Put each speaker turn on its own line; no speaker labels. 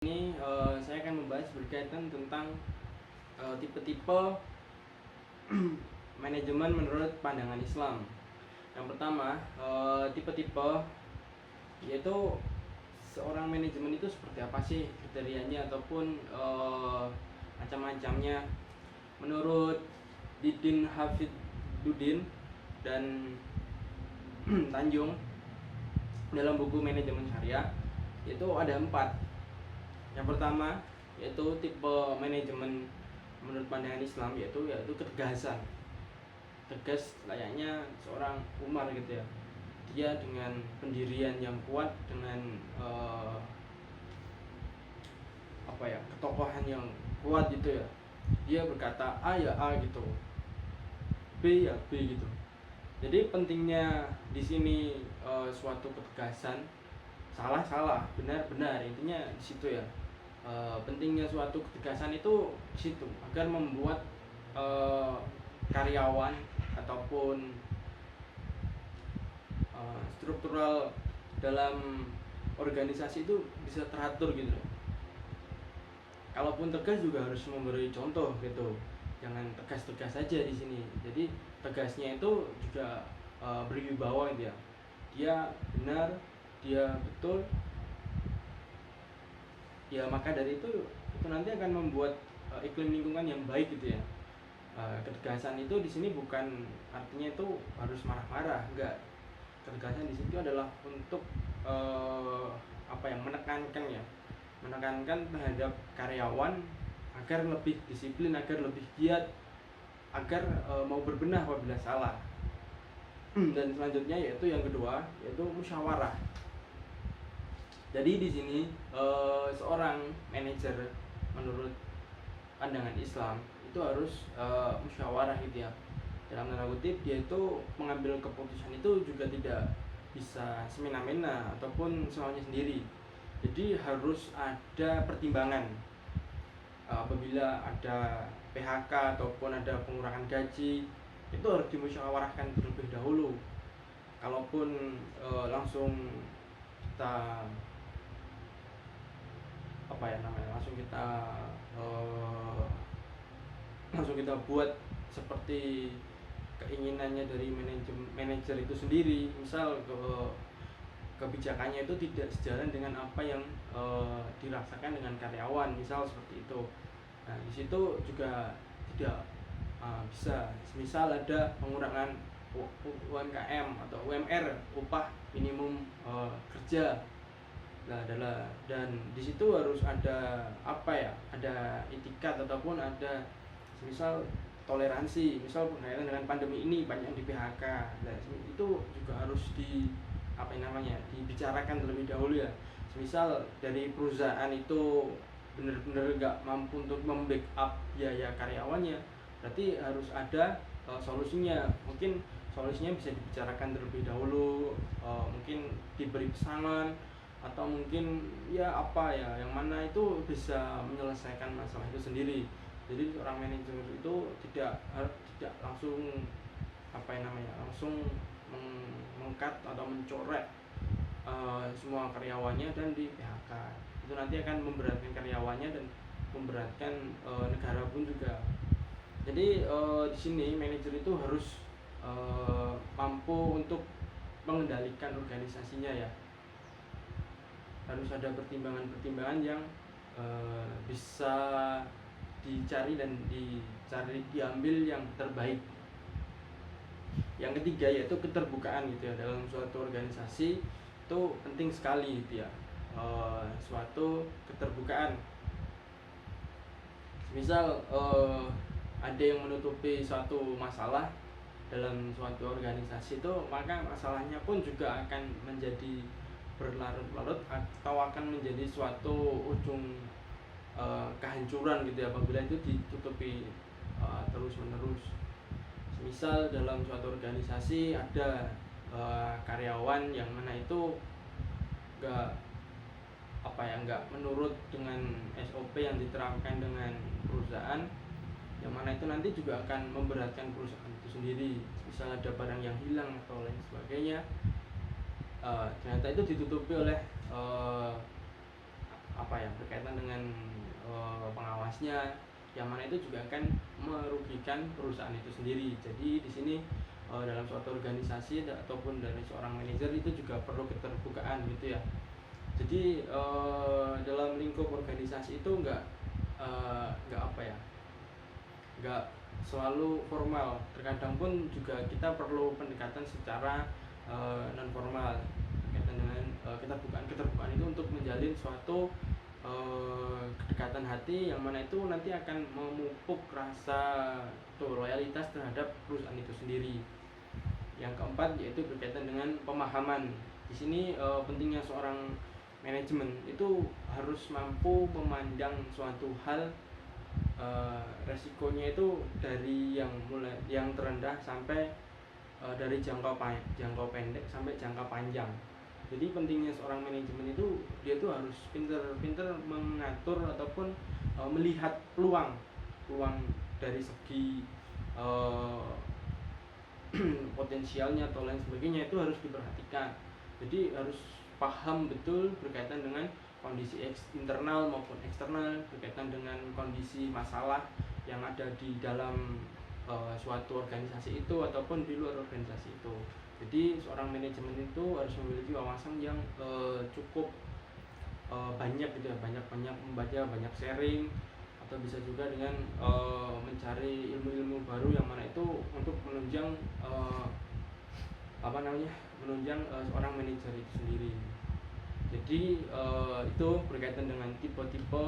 Ini saya akan membahas berkaitan tentang tipe-tipe manajemen menurut pandangan Islam. Yang pertama, tipe-tipe yaitu seorang manajemen itu seperti apa sih kriterianya ataupun macam-macamnya. Menurut Didin Hafidudin dan Tanjung dalam buku Manajemen Syariah itu ada 4. Yang pertama yaitu tipe manajemen menurut pandangan Islam yaitu ketegasan. Tegas layaknya seorang Umar gitu ya. Dia dengan pendirian yang kuat, dengan ketokohan yang kuat gitu ya. Dia berkata A ya A gitu, B ya B gitu. Jadi pentingnya di sini suatu ketegasan, salah benar intinya di situ ya. Pentingnya suatu ketegasan itu di situ agar membuat karyawan ataupun struktural dalam organisasi itu bisa teratur gitu. Kalaupun tegas juga harus memberi contoh gitu. Jangan tegas-tegas saja di sini. Jadi tegasnya itu juga berwibawa gitu ya. Dia benar, dia betul. Ya maka dari itu nanti akan membuat iklim lingkungan yang baik gitu ya. Ketegasan itu di sini bukan artinya itu harus marah-marah, enggak. Ketegasan di situ adalah untuk menekankan terhadap karyawan agar lebih disiplin, agar lebih giat, agar mau berbenah apabila salah. Dan selanjutnya yaitu yang kedua yaitu musyawarah. Jadi di sini seorang manajer menurut pandangan Islam itu harus musyawarah gitu ya. Dalam tanda kutip dia itu mengambil keputusan itu juga tidak bisa semena-mena ataupun semaunya sendiri. Jadi harus ada pertimbangan. Apabila ada PHK ataupun ada pengurangan gaji itu harus dimusyawarahkan terlebih dahulu. Kalaupun langsung kita langsung kita buat seperti keinginannya dari manajer itu sendiri, misal kebijakannya itu tidak sejalan dengan apa yang dirasakan dengan karyawan, misal seperti itu. Nah di situ juga tidak bisa. Misal ada pengurangan UMKM atau UMR, upah minimum kerja. Dan di situ harus ada ada etikat ataupun ada misal toleransi. Misal berkaitan dengan pandemi ini banyak di PHK. Nah, itu juga harus dibicarakan terlebih dahulu ya. Misal dari perusahaan itu benar-benar nggak mampu untuk membackup biaya karyawannya, berarti harus ada solusinya. Mungkin solusinya bisa dibicarakan terlebih dahulu, mungkin diberi pesangon, atau mungkin yang mana itu bisa menyelesaikan masalah itu sendiri. Jadi seorang manajer itu tidak langsung langsung mengkat atau mencoret semua karyawannya dan di PHK. Itu nanti akan memberatkan karyawannya dan memberatkan negara pun juga. Jadi di sini manajer itu harus mampu untuk mengendalikan organisasinya ya. Harus ada pertimbangan-pertimbangan yang bisa dicari dan diambil yang terbaik. Yang ketiga yaitu keterbukaan gitu ya. Dalam suatu organisasi itu penting sekali gitu ya, suatu keterbukaan. Misal ada yang menutupi suatu masalah dalam suatu organisasi itu, maka masalahnya pun juga akan menjadi berlarut-larut atau akan menjadi suatu ujung kehancuran gitu ya, apabila itu ditutupi terus-menerus. Misal dalam suatu organisasi ada karyawan yang mana itu nggak menurut dengan SOP yang diterapkan dengan perusahaan, yang mana itu nanti juga akan memberatkan perusahaan itu sendiri. Misal ada barang yang hilang atau lain sebagainya, ternyata itu ditutupi oleh berkaitan dengan pengawasnya, yang mana itu juga akan merugikan perusahaan itu sendiri. Jadi di sini dalam suatu organisasi ataupun dari seorang manajer itu juga perlu keterbukaan gitu ya. Jadi dalam lingkup organisasi itu nggak nggak selalu formal. Terkadang pun juga kita perlu pendekatan secara non formal berkaitan dengan keterbukaan itu untuk menjalin suatu kedekatan hati, yang mana itu nanti akan memupuk rasa loyalitas terhadap perusahaan itu sendiri. Yang keempat yaitu berkaitan dengan pemahaman. Di sini pentingnya seorang manajemen itu harus mampu memandang suatu hal, resikonya itu dari yang terendah sampai dari jangka pendek sampai jangka panjang. Jadi pentingnya seorang manajemen itu dia tuh harus pinter mengatur ataupun melihat peluang dari segi potensialnya atau lain sebagainya, itu harus diperhatikan. Jadi harus paham betul berkaitan dengan kondisi internal maupun eksternal, berkaitan dengan kondisi masalah yang ada di dalam suatu organisasi itu ataupun di luar organisasi itu. Jadi seorang manajemen itu harus memiliki wawasan yang cukup banyak gitu ya, banyak membaca, banyak sharing, atau bisa juga dengan mencari ilmu-ilmu baru yang mana itu untuk menunjang seorang manajer itu sendiri. Jadi itu berkaitan dengan tipe-tipe